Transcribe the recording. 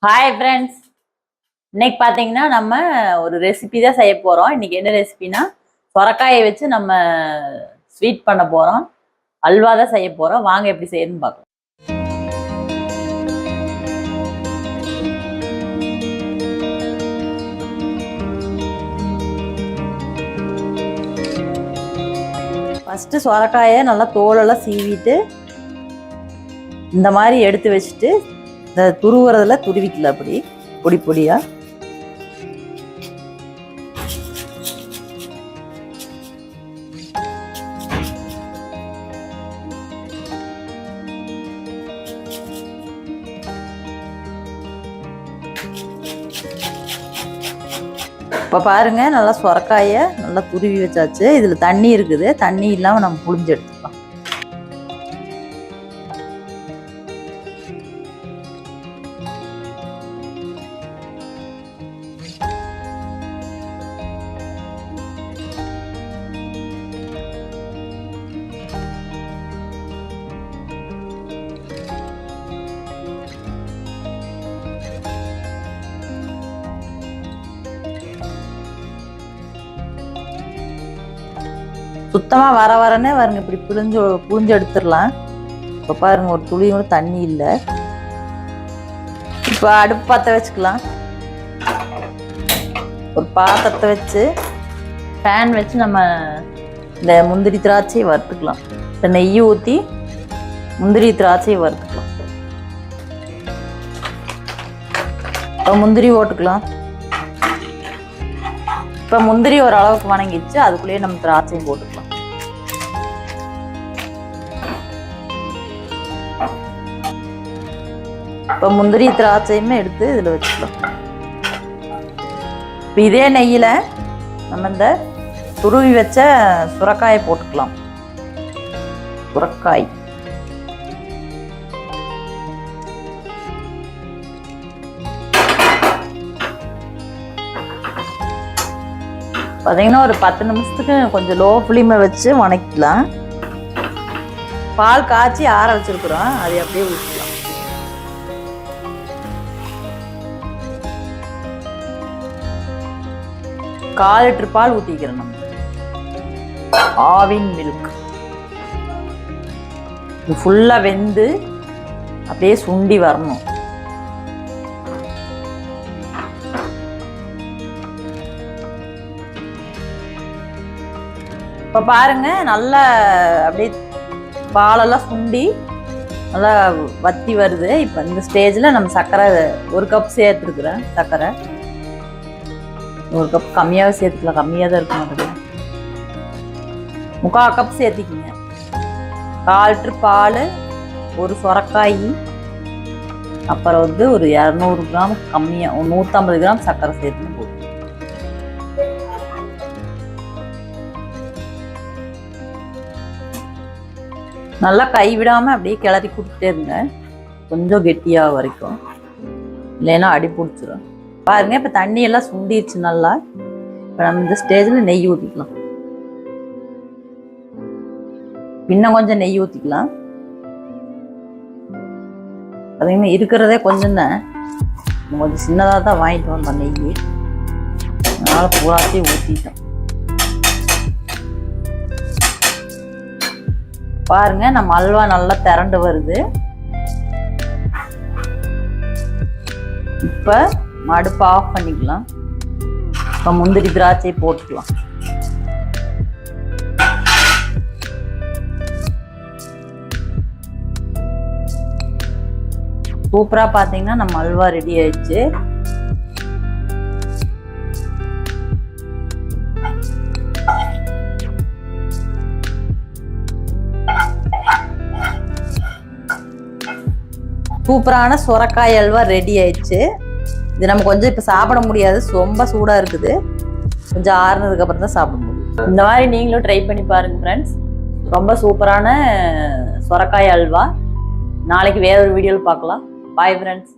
Hi friends, இன்னைக்கு பார்த்தீங்கன்னா நம்ம ஒரு ரெசிபி தான் செய்ய போகிறோம். இன்னைக்கு என்ன ரெசிபினா சொரக்காயை வச்சு நம்ம ஸ்வீட் பண்ண போகிறோம். அல்வா தான் செய்ய போகிறோம். வாங்க எப்படி செய்யணும்னு பார்க்கலாம். ஃபஸ்ட்டு சொரக்காயை நல்லா தோலெல்லாம் சீவிட்டு இந்த மாதிரி எடுத்து வச்சுட்டு இந்த துருவுறதுல துருவிக்கல அப்படி பொடி பொடியா. இப்போ பாருங்க, நல்லா சொரக்காயை நல்லா துருவி வச்சாச்சு. இதில் தண்ணி இருக்குது. தண்ணி இல்லாமல் நம்ம புளிஞ்சு எடுத்துக்கலாம். சுத்தமாக வர வரனே பாருங்க, இப்படி புளிஞ்சு எடுத்துடலாம். இப்போ பாருங்க, ஒரு துளி கூட தண்ணி இல்லை. இப்போ அடுப்பு பற்ற வச்சுக்கலாம். ஒரு பாத்திரத்தை வச்சு ஃபேன் வச்சு நம்ம இந்த முந்திரி திராட்சையை வறுத்துக்கலாம். இப்போ நெய் ஊற்றி முந்திரி திராட்சையை வறுத்துக்கலாம். இப்போ முந்திரி ஓட்டுக்கலாம். இப்போ முந்திரி ஒரு அளவுக்கு வணங்கிச்சு, அதுக்குள்ளேயே நம்ம திராட்சையும் போட்டுக்கலாம். இப்போ முந்திரி திராட்சையுமே எடுத்து இதில் வச்சுக்கலாம். இப்போ இதே நெய்யில் நம்ம இந்த துருவி வச்ச சுரக்காயை போட்டுக்கலாம். சுரக்காய் பார்த்தீங்கன்னா ஒரு 10 நிமிஷத்துக்கு கொஞ்சம் லோ ஃப்ளேமை வச்சு வணக்கலாம். பால் காய்ச்சி ஆற வச்சிருக்கிறோம், அதை அப்படியே ஊற்றலாம். கால் லிட்டர் பால் ஊற்றிக்கிறோம். நம்ம ஆவின் மில்க் இது ஃபுல்லாக வெந்து அப்படியே சுண்டி வரணும். இப்போ பாருங்க, நல்லா அப்படியே பாலெல்லாம் சுண்டி நல்லா வத்தி வருது. இப்போ இந்த ஸ்டேஜில் நம்ம சர்க்கரை 1 கப் சேர்த்துருக்குறேன். சர்க்கரை 1 கப் கம்மியாகவே சேர்த்துக்கலாம். கம்மியாக தான் இருக்க மாட்டேங்குது. 3/4 கப் சேர்த்திக்கிங்க. 1/4 லிட்டர் பால், ஒரு சொரக்காய், அப்புறம் ஒரு 200 கிராம் கம்மியாக 150 கிராம் சர்க்கரை சேர்த்து போதும். நல்லா கைவிடாமல் அப்படியே கிளறி கொடுத்துட்டே இருங்க, கொஞ்சம் கெட்டியாக வரைக்கும், இல்லைன்னா அடி பிடிச்சிடும். பாருங்க, இப்போ தண்ணி எல்லாம் சுண்டிடுச்சு நல்லா. இப்போ நம்ம இந்த ஸ்டேஜில் நெய் ஊற்றிக்கலாம். இன்னும் கொஞ்சம் நெய் ஊற்றிக்கலாம். பார்த்தீங்கன்னா இருக்கிறதே கொஞ்சம் தான், கொஞ்சம் சின்னதாக தான் வாங்கிட்டு வந்தோம் நெய், அதனால் பூராத்தையும் ஊற்றிட்டோம். பாருங்க, நம்ம அல்வா நல்லா திரண்டு வருது. இப்போ அடுப்பு ஆஃப் பண்ணிக்கலாம். இப்போ முந்திரி திராட்சை போட்டுக்கலாம். சூப்பரா பார்த்தீங்கன்னா நம்ம அல்வா ரெடி ஆயிடுச்சு. சூப்பரான சுரக்காய் அல்வா ரெடி ஆயிடுச்சு. இது நம்ம கொஞ்சம் இப்போ சாப்பிட முடியாது, ரொம்ப சூடாக இருக்குது. கொஞ்சம் ஆறுனதுக்கு அப்புறம் தான் சாப்பிட முடியும். இந்த மாதிரி நீங்களும் ட்ரை பண்ணி பாருங்க ஃப்ரெண்ட்ஸ். ரொம்ப சூப்பரான சுரக்காய் அல்வா. நாளைக்கு வேற ஒரு வீடியோவில் பார்க்கலாம். Bye friends.